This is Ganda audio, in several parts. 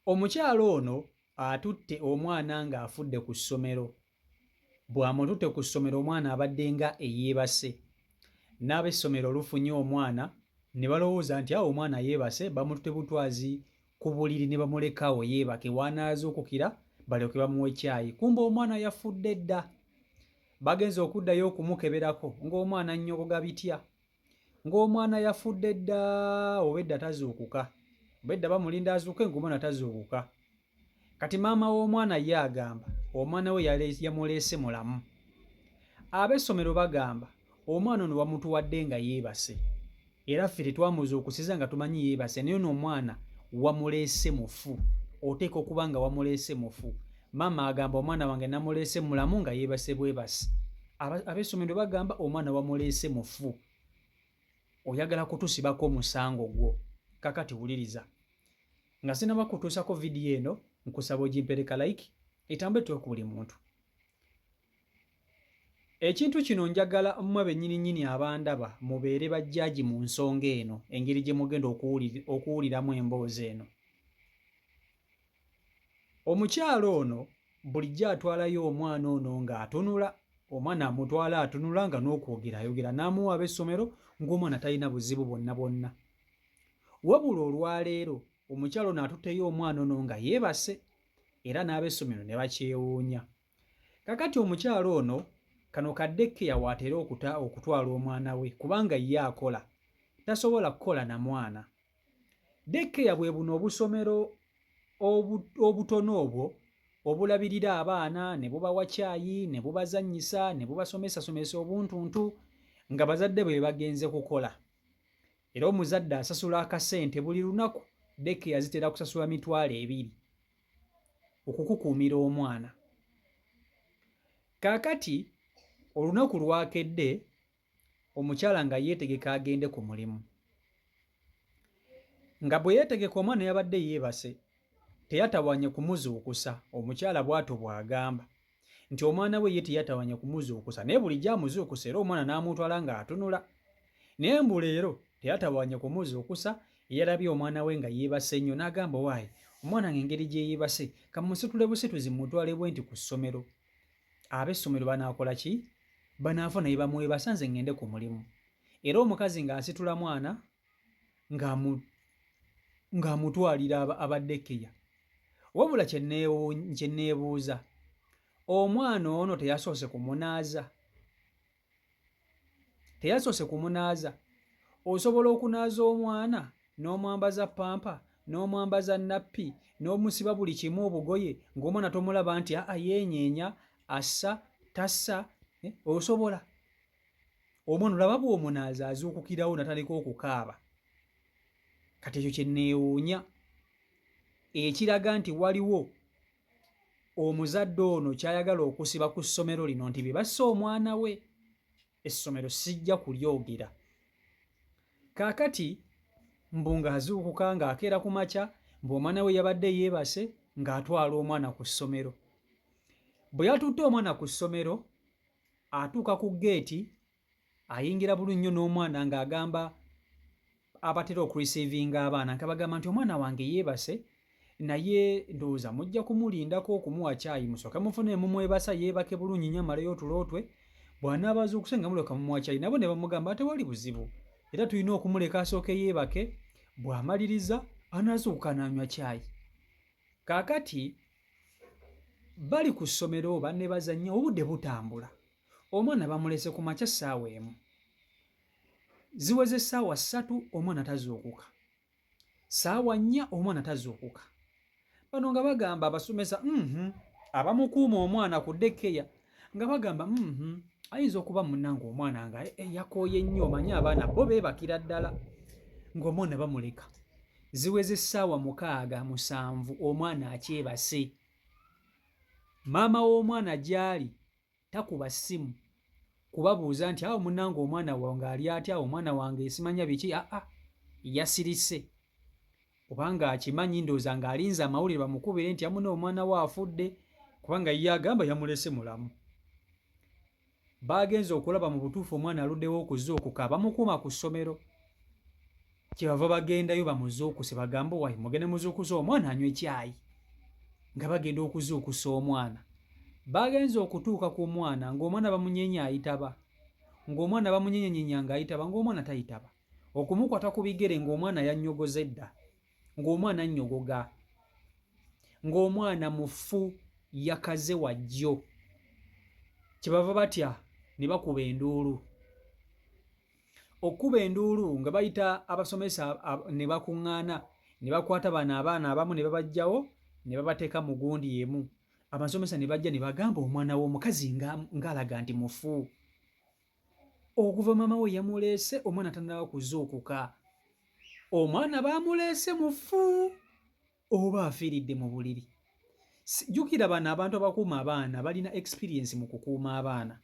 Omukyala ono atutte omwana ng'afudde ku ssomero. Bw'amututte ku ssomero omwana abadde nga eyeebase. N'ab'essomero olufunye omwana ne balowooza nti awo omwana yeebase, bamututte butwazi ku buliri ne bamuleka awo yeebake w'anaazuukukira balyoke bamuwe caayi. Kumbe omwana yafudde dda. Bagenze okuddayo okumukeberako ng'omwana nnyogoga bitya, ng'omwana yafudde dda oba edda tazuukuka, oba edda bamulinda azuuke ng'omwana tazuukuka. Kati maama w'omwana ye agamba omwana we yamuleese mulamu. Ab'essomero bagamba omwana ono wamutuwadde nga yeebase era ffe tetwamuzuukusiza nga tumanyi yeebase, naye ono omwana wamuleese mufu, oteeka okuba nga wamuleese mufu. Maama agamba omwana wange namuleese mulamu nga yeebase bwebasi. Ab'essomero bagamba omwana wamuleese mufu. Oyagala kutusibako musango gwo. Kakati wuliriza. Nga sinaba kutuusako vidiyo eno, nkusaba ogimpereka like etambule tuwe ku buli muntu. Ekintu kino njagala mmwe bennyini abandaba mubeere bajjaaji mu nsonga eno, engeri gye mugenda okuwuliramu emboozi eno. Omukyala ono bulijjo atwalayo omwana ono ng'atunula, omwana amutwala atunula nga n'okwogera ayogera, n'amuwa ab'essomero ng'omwana talina buzibu bwonna. Wabula olwaleero omukyala ono atutteyo omwana ono nga yeebase era n'ab'essomero ne bakyewuunya. Kakati omukyala ono kano kaddekeya w'atera okutwala omwana we kubanga ye akola, tasobola kukola na mwana. Dekkeya bwe buno obusomero obutono obwo obulabirira abaana ne bubawa caayi ne bubazannyisa ne bubasomesasomesa obuntuntu nga bazadde bwe bagenze kukola. Era omuzadde asasula akasente buli lunaku, dekkeya zitera kusasula $200 okukukuumira omwana. Kaakati olunaku lwakedde omukyala nga yeetegeka agende ku mulimu. Nga bwe yeetegeka omwana yabadde yeebase, teyatawanye kumuzuukusa. Omukyala bw'atyo bw'agamba nti omwana we ye teyatawanye kumuzuukusa, naye bulijjo amuzuukusa era omwana n'amutwala ng'atunula. Naye mbu leero teyatawanye kumuzuukusa, yalabye omwana we nga yeebase nnyo n'agamba waayi omwana ng'engeri gye yeebase kamusitule busituzi mutwale bwe nti ku ssomero. Ab'essomero banaakola ki? Banaafuna ne bamuwebasa nze ŋŋende ku mulimu. Era omukazi ng'asitula mwana ng'amutwalira abaddekeya. Wabula kye neebuuza, omwana ono teyasoose kumunaaza. Osobola okunaaza omwana n'omwambaza pampa n'omwambaza nappi n'omusiba buli kimu obugoye ng'omwana tomulaba nti yeenyeenya, assa, tassa. Osobola? Omwana olaba bw'omunaaza azuukukirawo natandika okukaaba. Kati ekyo kye neewuunya, ekiraga nti waliwo omuzadde ono ky'ayagala okusiba ku ssomero lino nti bye basse omwana we, essomero sijja kulyogera. Kaakati mbu ng'azuukuka ng'akeera ku makya, mbu omwana we yabadde yeebase ng'atwala omwana ku ssomero. Bwe yatutte omwana ku ssomero, atuuka ku ggeeti, ayingira bulungi nnyo n'omwana ng'agamba abatera okuriseivinga abaana nga bagamba nti omwana wange yeebase, naye ndowooza mujja kumulindako okumuwa caayi musooke mufune mumwebasa yeebake bulungi nnyo amaleyo otulo twe, bw'anaaba azuukuse nga mulyoka mumuwa caayi. Nabo ne bamugamba tewali buzibu era tulina okumuleka asooke yeebake, bw'amaliriza anaazuukuka n'anywa caayi. Kaakati bali ku ssomero banne bazannya, obudde butambula, omwana bamulese ku makya ssaawa emu, ziweze ssaawa 3 omwana tazuukuka, ssaawa 4 omwana tazuukuka. Bano nga bagamba abasomesa abamukuuma omwana ku dekkeya nga bagamba ayinza okuba munnange omwana nga yakooye nnyo, omanyi abaana bo beebakira ddala, ng'omwana bamuleka. Ziweze essaawa 6-7 omwana akyebase. Maama w'omwana gy'ali takuba ssimu kubabuuza nti awo munnange omwana wange ali atya, omwana wange simanya biki. Yasirise kubanga akimanyi, ndowooza ng'alinze amawulire bamukubire nti amuna omwana we afudde, kubanga ye agamba yamulese mulamu. Baagenze okulaba mu butuufu omwana aluddewo okuzuukuka, bamukuuma ku ssomero. kyebava bagendayo bamuzuukuse bagamba wayi mugende muzuukusa omwana anywa ekyayi nga bagenda okuzuukusa omwana. Bagenze okutuuka ku mwana ng'omwana bamunyeenya ayitaba, ng'omwana bamunyenyenyenya ng'ayitaba ng'omwana tayitaba, okumukwata ku bigere ng'omwana yannyogoza edda, ng'omwana annyogoga, ng'omwana mufu yakaze wajjo. Kyebava batya ne bakuba enduulu. Okkuba enduulu nga bayita abasomesa ne bakuŋŋaana ne bakwata bano abaana abamu ne babajjawo ne babateeka mu gundi emu. Abasomesa ne bajja ne bagamba omwana w'omukazi ng'alaga nti mufu. Okuva maama we yamuleese omwana tannaba kuzuukuka. Omwana baamuleese mufu oba afiiridde mu buliri. Jjukira bano abantu abakuuma abaana balina experience mu kukuuma abaana.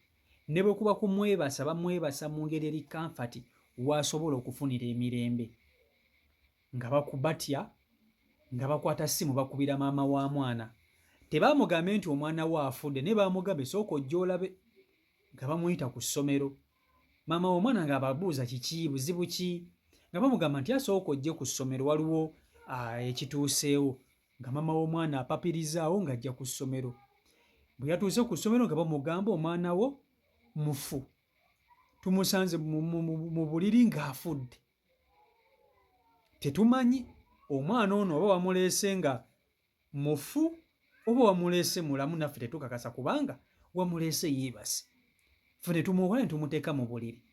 Ne bwe kuba kumwebasa bamwebasa mu ngeri eri kamfati w'asobola okufunira emirembe. Nga bakubatya, nga bakwata ssimu bakubira maama wa mwana. Tebaamugambe nti omwana we afudde, ne baamugambe sooka ojje olabe, nga bamuyita ku ssomero. Maama w'omwana ng'ababuuza kiki, buzibu ki, nga bamugamba nti asooka ojje ku ssomero waliwo ekituuseewo, nga maama w'omwana apapirizaawo ng'ajja ku ssomero. Bwe yatuuse ku ssomero nga bamugamba omwana wo mufu, tumusanze mu buliri ng'afudde. Tetumanyi omwana ono oba wamuleese nga mufu oba wamuleese mulamu, naffe tetukakasa kubanga wamuleese yeebase. Ffe ne tumuwaayo ne tumuteeka mu buliri.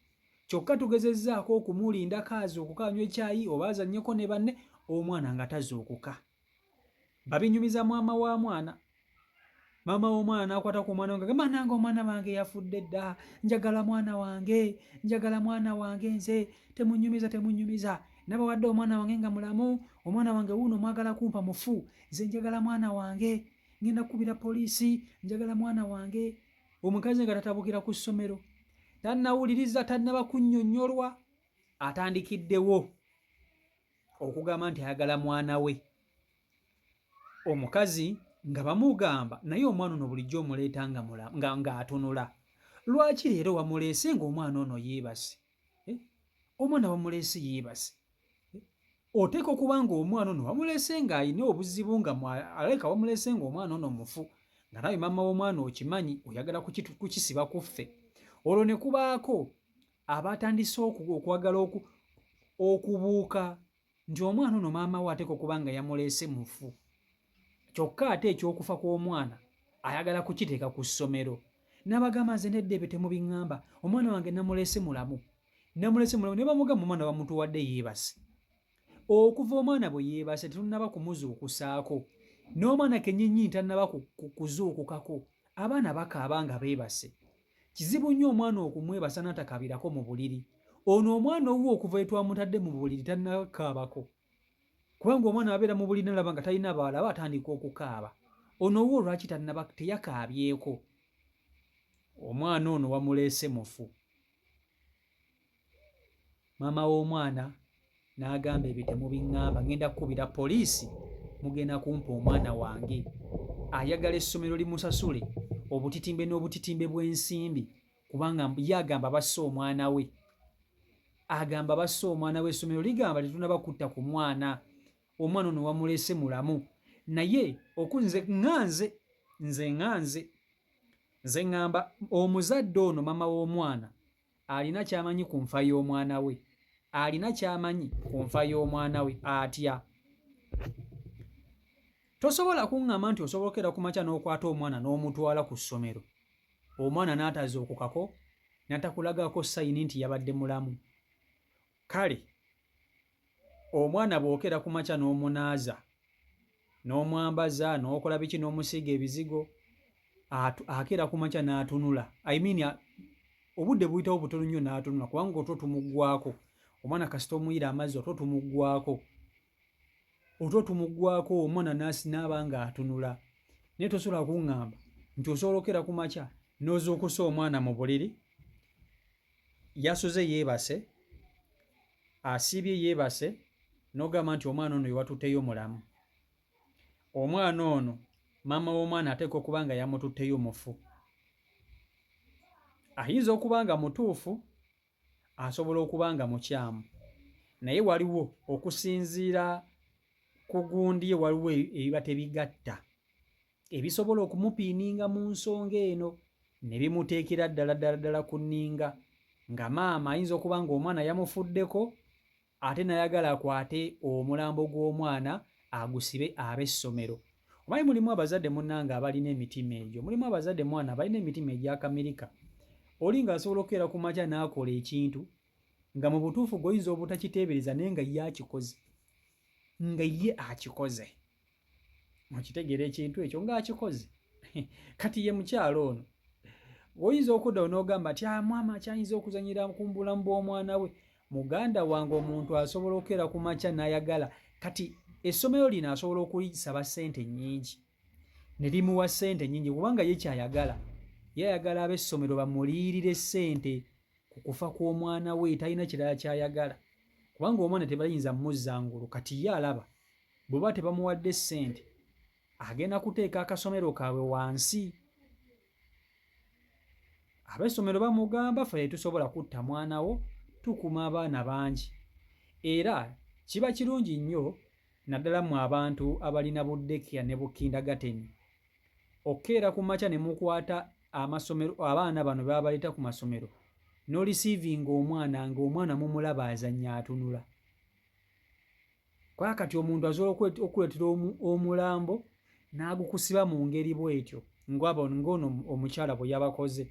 Kyokka tugezezzaako okumulinda kaazuukuka anywa ekyayi oba azannyeko ne banne, omwana nga tazuukuka. Babinyumiza maama wa mwana. Maama w'omwana n'akwata ku mwana we ng'agamba nange omwana wange yafudde dda, njagala mwana wange, njagala mwana wange nze, temunnyumiza temunnyumiza. Nabawadde omwana wange nga mulamu, omwana wange wuuno mwagala kumpa mufu, nze njagala mwana wange, ngenda kukubira poliisi, njagala mwana wange. Omukazi nga tatabukira ku ssomero, tannawuliriza, tannaba kunnyonnyolwa, atandikiddewo okugamba nti ayagala mwana we. Omukazi nga bamugamba naye omwana ono bulijjo omuleeta ng'atunula. Lwaki leero wamuleese ng'omwana ono yeebase? Omwana wamuleese yeebase. Oteeka okuba ng'omwana ono wamuleese ng'alina obuzibu nga alabika wamuleese ng'omwana ono mufu, nga nawe maama w'omwana okimanyi oyagala kukisiba ku ffe. Olwo ne kubaako abatandise okwagala okubuuka nti omwana ono maama we ateeka okuba nga yamuleese mufu. Kyokka ate ekyokufa kw'omwana ayagala kukiteeka ku ssomero. N'abagamba nze nedda ebyo temubiŋŋamba, omwana wange namuleese mulamu, namuleese mulamu. Ne bamugamba omwana bamutuwadde yeebase. Okuva omwana bwe yeebase tetunnaba kumuzuukusaako, n'omwana kennyinnyini tannaba kuzuukukako. Abaana bakaaba nga beebase. Kizibu nnyo omwana okumwebasa n'atakabirako mu buliri. Ono omwana owuwe okuva etwamutadde mu buliri tannakaabako, kubanga omwana abeera mu buliri n'alaba nga talina bawala aba atandika okukaaba. Ono owuwe lwaki teyakaabyeko? Omwana ono wamuleese mufu. Maama w'omwana n'agamba ebyo temubiŋŋamba, ngenda kukubira poliisi, mugenda kumpa omwana wange. Ayagala essomero limusasule obutitimbe n'obutitimbe bw'ensimbi, kubanga ye agamba basse omwana we. Agamba basse omwana we, essomero ligamba tetunaba kutta ku mwana. Omwana ono wamuleese mulamu. Naye okunze nze ŋŋamba omuzadde ono maama w'omwana alina ky'amanyi ku nfa y'omwana we, alina ky'amanyi ku nfa y'omwana we atya. Tosobola kuŋŋamba nti osobola okera ku makya n'okwata omwana n'omutwala ku ssomero, omwana n'atazuukukako, n'atakulagako sayini nti yabadde mulamu. Kale omwana bw'okera ku makya n'omunaaza, n'omwambaza, n'okola biki, n'omusiiga ebizigo, akera ku makya n'atunula. Obudde buyitawo butono nnyo n'atunula, kubanga otwo tumuggwako. Omwana kasita omuyira amazzi otwo tumuggwako, omwana n'aba ng'atunula. Naye tosobola kuŋŋamba nti osobola okera ku makya n'ozuukusa omwana mu buliri, yasuze yeebase, asiibye yeebase, n'ogamba nti omwana ono yewatutteyo mulamu. Omwana ono maama w'omwana ateeka okuba nga yamututteyo mufu. Ayinza okuba nga mutuufu, asobola okuba nga mukyamu, naye waliwo okusinziira ku gundi ye waliwo ebiba tebigatta ebisobola okumupiininga mu nsonga eno ne bimuteekera ddala ku nninga nga maama ayinza okuba ng'omwana yamufuddeko ate nayagala akwate omulambo gw'omwana agusibe ab'essomero. Omanyi mulimu abazadde munnange abalina emitima egyo, mulimu abazadde mwana abalina emitima egy'Akamerika. Oli ng'asobola okukeera ku makya n'akola ekintu nga mu butuufu g'oyinza obutakiteebereza naye nga ye akikoze, nga ye akikoze. Okitegeera ekintu ekyo ng'akikoze. Kati ye mukyalo ono oyinza okuddawo n'ogamba nti maama akyayinza okuzanyira ku bulamu bw'omwana we. Muganda wange omuntu asobola okukeera ku makya n'ayagala kati essomero lino asobola okulisaba ssente nnyingi ne limuwa ssente nnyingi kubanga ye kyayagala yayagala ab'essomero bamuliyirire ssente ku kufa kw'omwana we, talina kirala kyayagala kubanga omwana tebayinza mmuzza ngulu. Kati ye alaba bw'oba tebamuwadde ssente agenda kuteeka akasomero kaabwe wansi. Ab'essomero bamugamba ffe tusobola kutta mwana wo, tukuma abaana bangi. Era kiba kirungi nnyo naddala mu abantu abalina buddekiya ne bukindagateni okkeera ku makya ne mukwata amasomero abaana bano babaleeta ku masomero n'olisiivinga omwana ng'omwana mumulaba azannya atunula. Kwa kati omuntu asobola okuleetera omulambo n'agukusiba mu ngeri bw'etyo ng'ono omukyala bwe yabakoze.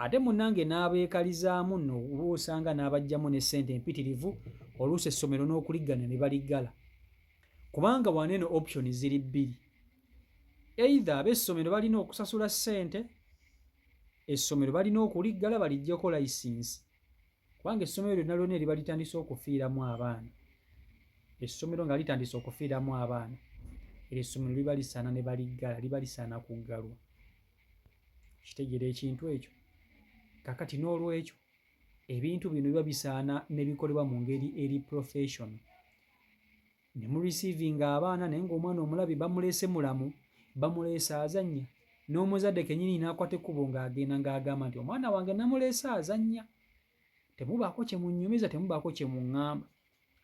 Ate munnange n'abeekalizaamu nno osanga n'abajjamu ne ssente empitirivu oluusi essomero n'okuliggana ne baliggala. Kubanga wano eno option ziri bbiri. Either ab'essomero balina okusasula ssente, essomero balina okuliggala baliggyeko layisinsi. Kubanga essomero lyonna lyonna eriba litandise okufiiramu abaana. Essomero nga litandise okufiiramu abaana, era essomero liba lisaana ne baliggala, liba lisaana kuggalwa. Kitegeera ekintu ekyo. Kakati n'olwekyo ebintu bino biba bisaana ne bikolebwa mu ngeri eri profession. Ne mu receivinga abaana naye ng'omwana omulabi bamuleese mulamu, bamuleese azannya, n'omuzadde kennyini n'akwata ekkubo ng'agenda ng'agamba nti omwana wange namuleese azannya, temubaako kye munnyumiza, temubaako kye muŋŋamba.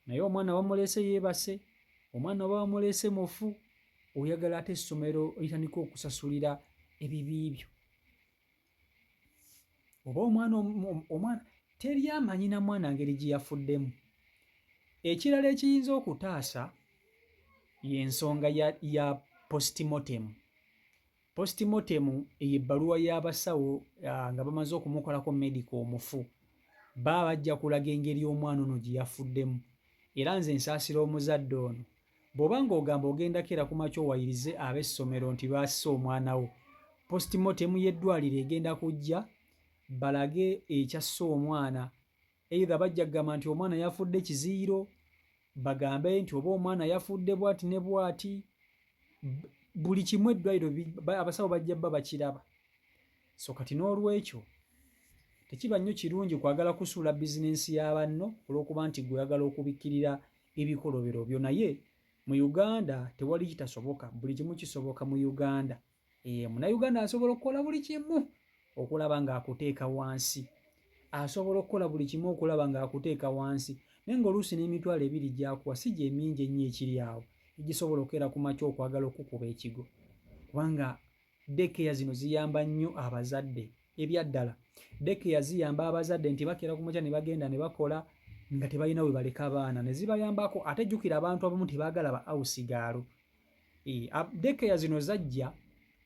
Naye omwana bamuleese yeebase, omwana oba bamuleese mufu, oyagala ate essomero litandika okusasulira ebibi byo. Oba omwana teri amanyi na mwana ngeri gye yafuddemu. Ekirala ekiyinza okutaasa y'ensonga ya postmortem. Postmortem y'ebbaluwa y'abasawo nga bamaze okumukolako medical omufu, baba bajja kulaga engeri omwana ono gye yafuddemu. Era nze nsaasira omuzadde ono bw'oba ng'ogamba ogenda keera ku makya owayirize ab'essomero nti basse omwana wo, postmortem y'eddwaliro egenda kujja balage ekyasse omwana. Either bajja kugamba nti omwana yafudde kiziiro, bagambe nti oba omwana yafudde bw'ati ne bw'ati. Buli kimu eddwaliro abasawo bajja bba bakiraba. So kati n'olwekyo tekiba nnyo kirungi kwagala kusuula bizinensi ya banno olw'okuba nti gweyagala okubikkirira ebikolobero byo. Naye mu Uganda tewali kitasoboka, buli kimu kisoboka mu Uganda. Munnayuganda asobola okukola buli kimu okulaba ng'akuteeka wansi, asobola okukola buli kimu okulaba ng'akuteeka wansi, naye ng'oluusi n'emitwalo ebiri gy'akuwa si gye mingi ennyo ekiri awo egisobola okukeera ku makya okwagala okukuba ekigo. Kubanga daycare zino ziyamba nnyo abazadde. Ebyaddala daycare ziyamba abazadde nti bakeera ku makya ne bagenda ne bakola nga tebalina we baleka abaana, ne zibayambako. Ate jjukira abantu abamu tebaagala ba awusigaalo. Daycare zino zajja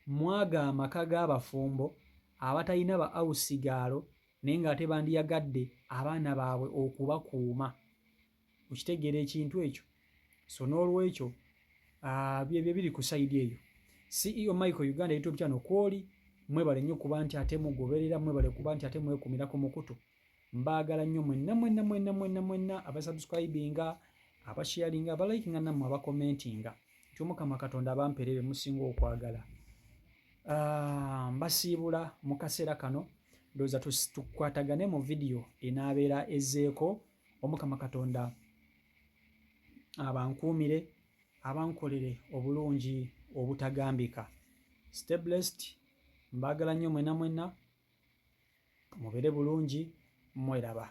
mwaga amaka g'abafumbo abatalina ba awusigaalo naye ng'ate bandiyagadde abaana baabwe okubakuuma. Okitegeera ekintu ekyo. So n'olwekyo byebyo biri ku sayidi eyo. CEO Michael Uganda YouTube channel kwoli, mwebale nnyo kuba nti ate mugoberera, mwebale kuba nti ate mwekumirako mukutu. Mbaagala nnyo mwenna abasubscribinga, abasharinga, abalikinga nammwe abakomentinga. Nti Mukama Katonda abamperere musinga okwagala. Mbasiibula mu kaseera kano, ndowooza tukwatagane mu vidiyo enaabeera ezzeeko. Omukama Katonda abankuumire, abankolere obulungi obutagambika. Stay blessed. Mbaagala nnyo mwenna, mubere bulungi, mweraba.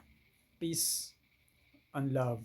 Peace and love.